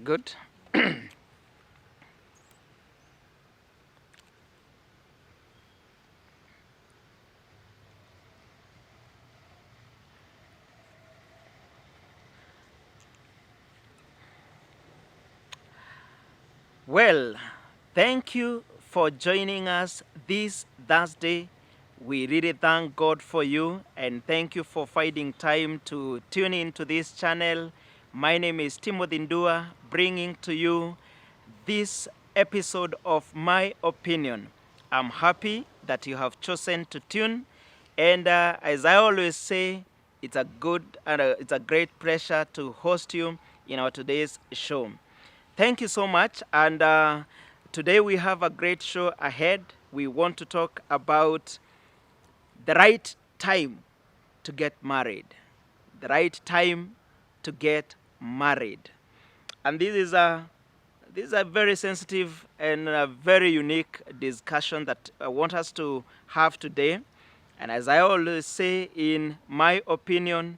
Good. Well, thank you for joining us this Thursday. We really thank God for you and thank you for finding time to tune into this channel. My name is Timothy Ndua, bringing to you this episode of My Opinion. I'm happy that you have chosen to tune, and as I always say, it's a great pleasure to host you in our today's show. Thank you so much. And today we have a great show ahead. We want to talk about the right time to get married. The right time to get married. And this is a very sensitive and a very unique discussion that I want us to have today. And as I always say, in my opinion,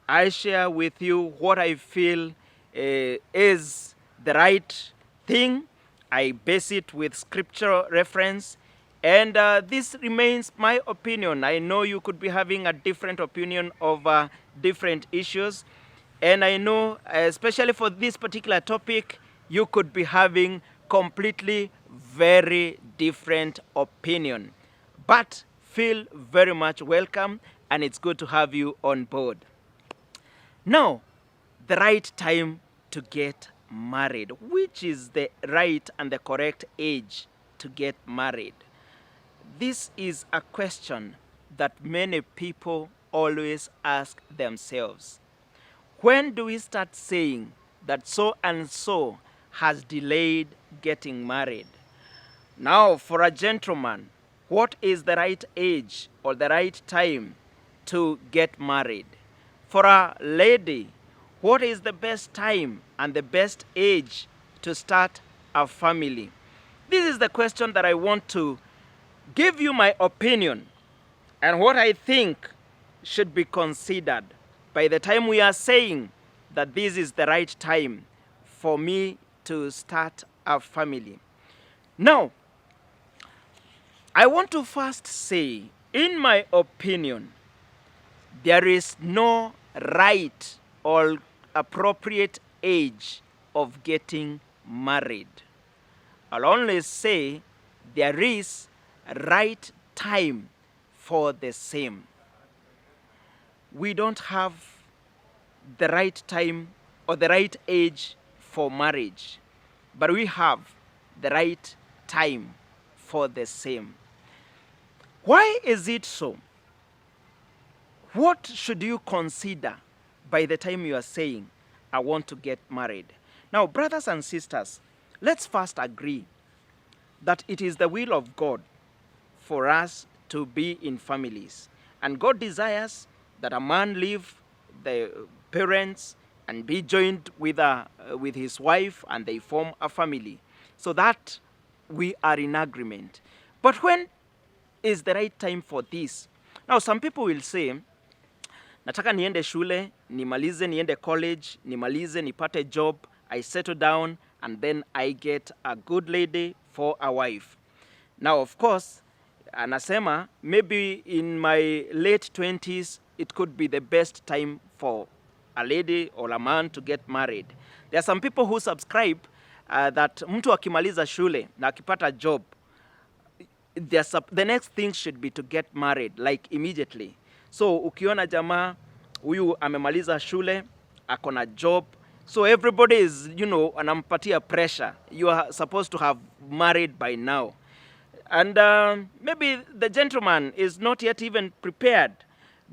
I share with you what I feel is the right thing. I base it with scriptural reference. And this remains my opinion. I know you could be having a different opinion of different issues. And I know, especially for this particular topic, you could be having completely very different opinion. But feel very much welcome, and it's good to have you on board. Now, the right time to get married. Which is the right and the correct age to get married? This is a question that many people always ask themselves. When do we start saying that so and so has delayed getting married? Now, for a gentleman, what is the right age or the right time to get married? For a lady, what is the best time and the best age to start a family? This is the question that I want to give you my opinion and what I think should be considered by the time we are saying that this is the right time for me to start a family. Now, I want to first say, in my opinion, there is no right or appropriate age of getting married. I'll only say there is a right time for the same. We don't have the right time or the right age for marriage, but we have the right time for the same. Why is it so? What should you consider by the time you are saying, I want to get married? Now, brothers and sisters, let's first agree that it is the will of God for us to be in families. And God desires that a man leave the parents and be joined with his wife, and they form a family, so that we are in agreement. But when is the right time for this? Now, some people will say, nataka niende shule, nimalize niende college, nimalize nipate job, I settle down, and then I get a good lady for a wife. Now, of course, anasema, maybe in my late 20s, it could be the best time for a lady or a man to get married. There are some people who subscribe that mtu akimaliza shule na akipata job, the next thing should be to get married, like immediately. So ukiona jamaa huyu amemaliza shule, akona job, so everybody is, anampatia pressure. You are supposed to have married by now. And maybe the gentleman is not yet even prepared.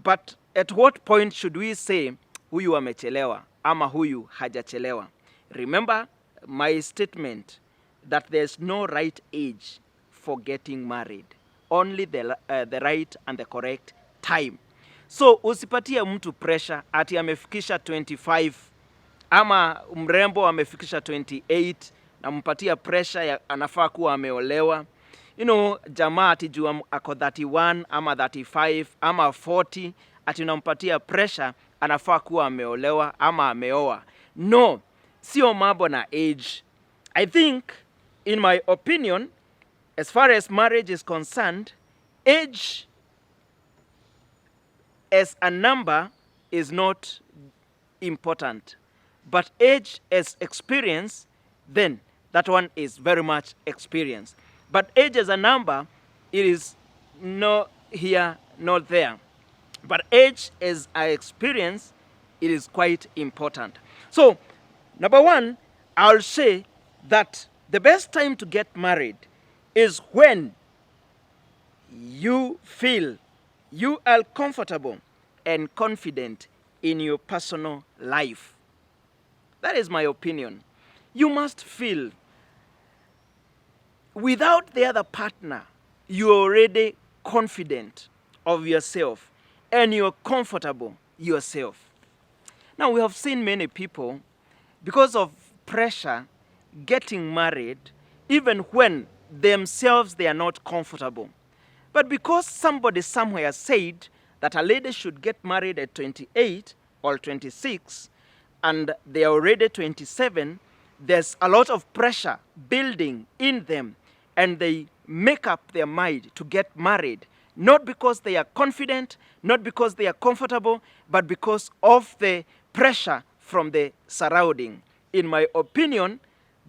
But at what point should we say, huyu amechelewa ama huyu hajachelewa? Remember my statement that there's no right age for getting married. Only the right and the correct time. So usipatie mtu pressure ati amefikisha 25 ama mrembo amefikisha 28 na mpatia pressure ya anafaa kuwa ameolewa. Jamaa ati juu ako 31 ama 35 ama 40 ati unampatia pressure anafaa kuwa ameolewa ama ameoa. No, sio mambo na age. I think, in my opinion, as far as marriage is concerned, age as a number is not important. But age as experience, then that one is very much experience. But age as a number, it is no here, not there. But age as an experience, it is quite important. So, number one, I'll say that the best time to get married is when you feel you are comfortable and confident in your personal life. That is my opinion. You must feel without the other partner, you're already confident of yourself and you're comfortable yourself. Now, we have seen many people, because of pressure, getting married even when themselves they are not comfortable. But because somebody somewhere said that a lady should get married at 28 or 26 and they are already 27, there's a lot of pressure building in them and they make up their mind to get married, not because they are confident, not because they are comfortable, but because of the pressure from the surrounding. In my opinion,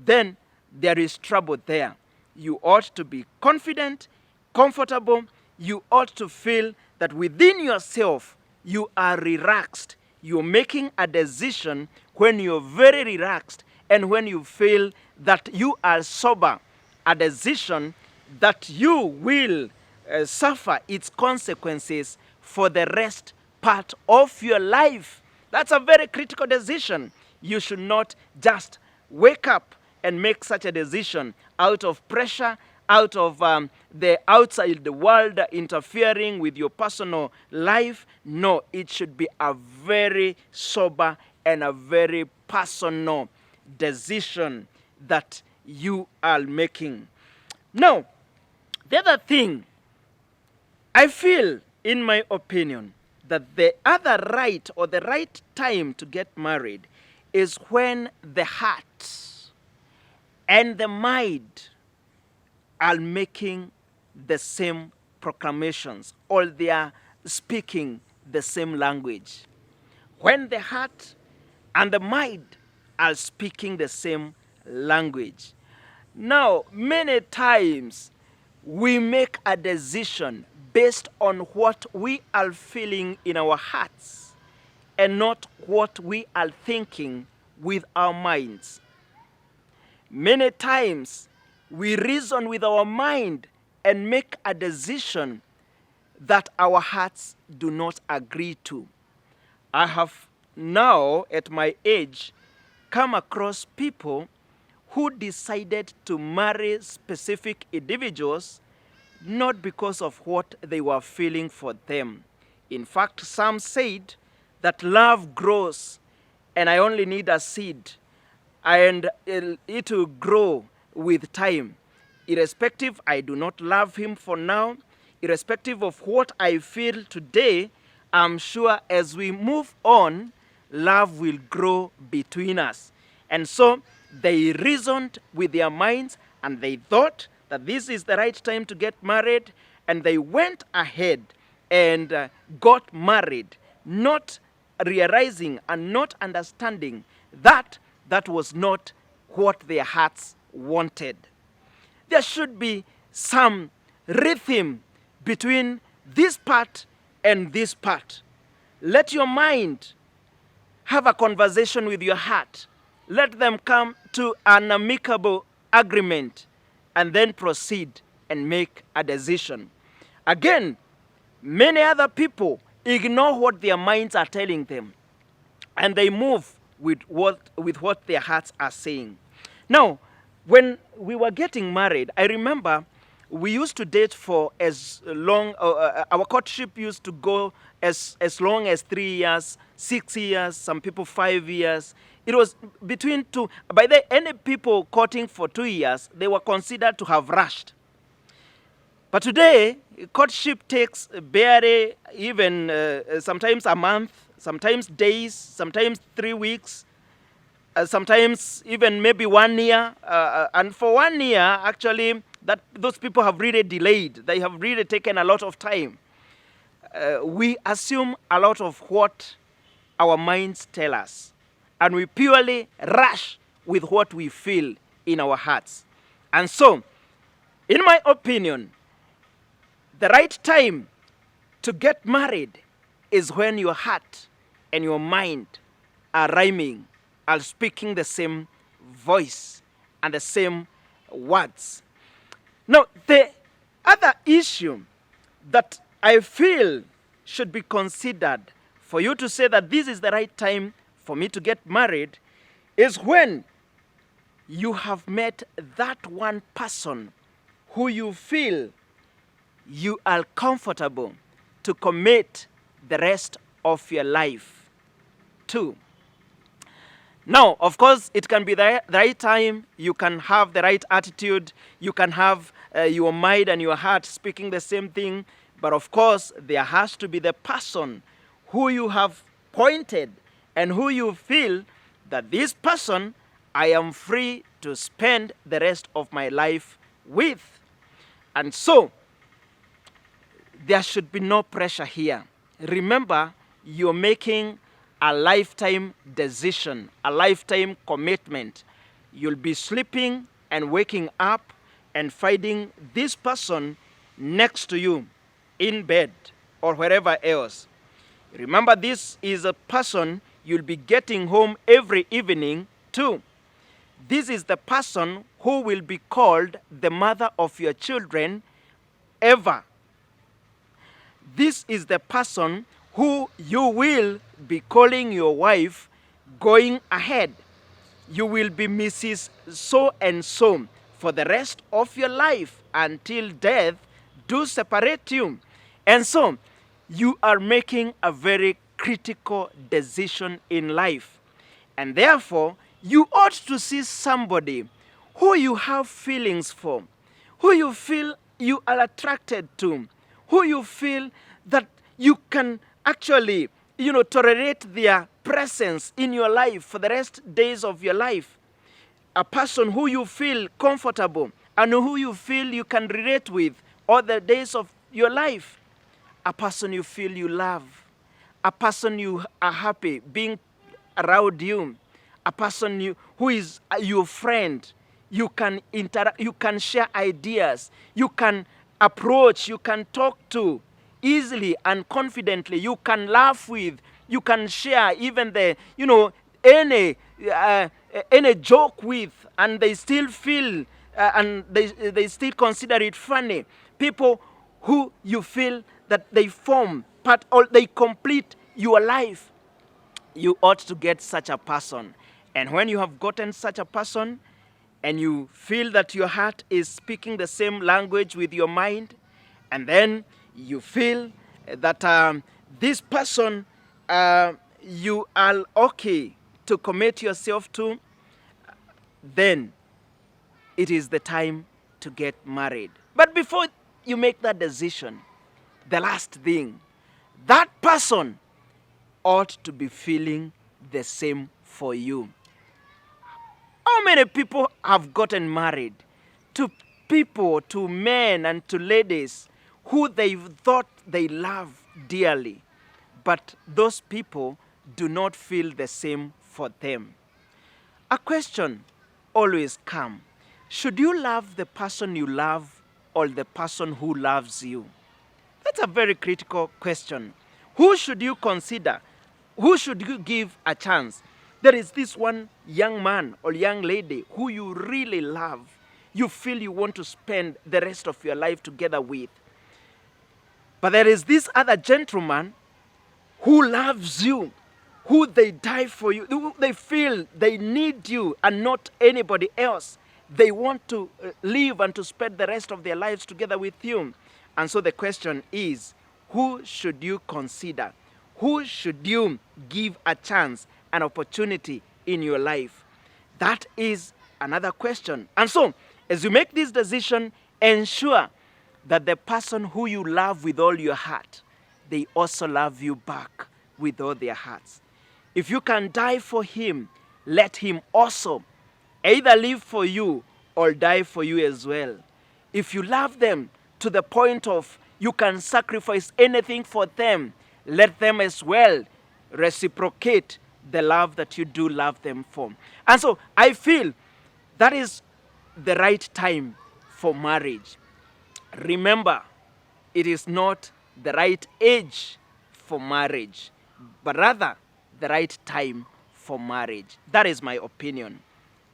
then there is trouble there. You ought to be confident, comfortable. You ought to feel that within yourself you are relaxed. You're making a decision when you're very relaxed and when you feel that you are sober, a decision that you will suffer its consequences for the rest part of your life. That's a very critical decision. You should not just wake up and make such a decision out of pressure, out of the outside the world interfering with your personal life. No, it should be a very sober and a very personal decision that you are making. Now, the other thing, I feel, in my opinion, that the other right or the right time to get married is when the heart and the mind are making the same proclamations or they are speaking the same language. When the heart and the mind are speaking the same language. Now, many times we make a decision based on what we are feeling in our hearts and not what we are thinking with our minds. Many times we reason with our mind and make a decision that our hearts do not agree to. I have now, at my age, come across people who decided to marry specific individuals not because of what they were feeling for them. In fact, some said that love grows and I only need a seed and it will grow with time. Irrespective, I do not love him for now. Irrespective of what I feel today, I'm sure as we move on, love will grow between us. And so they reasoned with their minds and they thought that this is the right time to get married, and they went ahead and got married, not realizing and not understanding that that was not what their hearts wanted. There should be some rhythm between this part and this part. Let your mind have a conversation with your heart. Let them come to an amicable agreement and then proceed and make a decision. Again, many other people ignore what their minds are telling them and they move with what their hearts are saying. Now, when we were getting married, I remember we used to date for as long, our courtship used to go as long as 3 years, 6 years, some people 5 years. It was between two. By the any people courting for 2 years, they were considered to have rushed. But today, courtship takes barely even sometimes a month, sometimes days, sometimes 3 weeks. sometimes even maybe 1 year, and for 1 year, actually, that those people have really delayed. They have really taken a lot of time. We assume a lot of what our minds tell us, and we purely rush with what we feel in our hearts. And so, in my opinion, the right time to get married is when your heart and your mind are rhyming, are speaking the same voice and the same words. Now, the other issue that I feel should be considered for you to say that this is the right time for me to get married is when you have met that one person who you feel you are comfortable to commit the rest of your life to. Now, of course, it can be the right time, you can have the right attitude, you can have your mind and your heart speaking the same thing, but of course, there has to be the person who you have pointed and who you feel that this person I am free to spend the rest of my life with. And so, there should be no pressure here. Remember, you're making a lifetime decision, a lifetime commitment. You'll be sleeping and waking up and finding this person next to you in bed or wherever else. Remember, this is a person you'll be getting home every evening to. This is the person who will be called the mother of your children ever. This is the person who you will be calling your wife going ahead. You will be Mrs. So and so for the rest of your life until death do separate you. And so you are making a very critical decision in life. And therefore, you ought to see somebody who you have feelings for, who you feel you are attracted to, who you feel that you can actually, tolerate their presence in your life for the rest days of your life. A person who you feel comfortable and who you feel you can relate with all the days of your life. A person you feel you love. A person you are happy being around you. A person who is your friend. You can interact, you can share ideas, you can approach, you can talk to easily and confidently, you can laugh with, you can share even any joke with, and they still feel and they still consider it funny. People who you feel that they form part or they complete your life. You ought to get such a person. And when you have gotten such a person, and you feel that your heart is speaking the same language with your mind, and then you feel that this person you are okay to commit yourself to, then it is the time to get married. But before you make that decision, the last thing, that person ought to be feeling the same for you. How many people have gotten married to people, to men and to ladies who they thought they love dearly, but those people do not feel the same for them? A question always comes. Should you love the person you love or the person who loves you? That's a very critical question. Who should you consider? Who should you give a chance? There is this one young man or young lady who you really love. You feel you want to spend the rest of your life together with. But there is this other gentleman who loves you, who they die for you, who they feel they need you and not anybody else. They want to live and to spend the rest of their lives together with you. And so the question is, who should you consider? Who should you give a chance, an opportunity in your life? That is another question. And so, as you make this decision, ensure that the person who you love with all your heart, they also love you back with all their hearts. If you can die for him, let him also either live for you or die for you as well. If you love them to the point of you can sacrifice anything for them, let them as well reciprocate the love that you do love them for. And so I feel that is the right time for marriage. Remember, it is not the right age for marriage, but rather the right time for marriage. That is my opinion.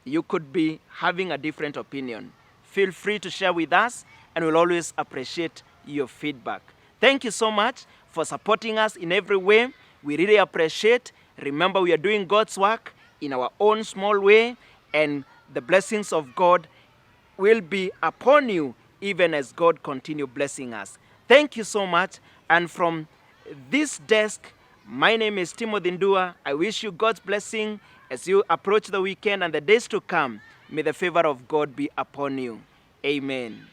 You could be having a different opinion. Feel free to share with us, and we'll always appreciate your feedback. Thank you so much for supporting us in every way. We really appreciate. Remember, we are doing God's work in our own small way, and the blessings of God will be upon you even as God continue blessing us. Thank you so much. And from this desk, my name is Timothy Ndua. I wish you God's blessing as you approach the weekend and the days to come. May the favor of God be upon you. Amen.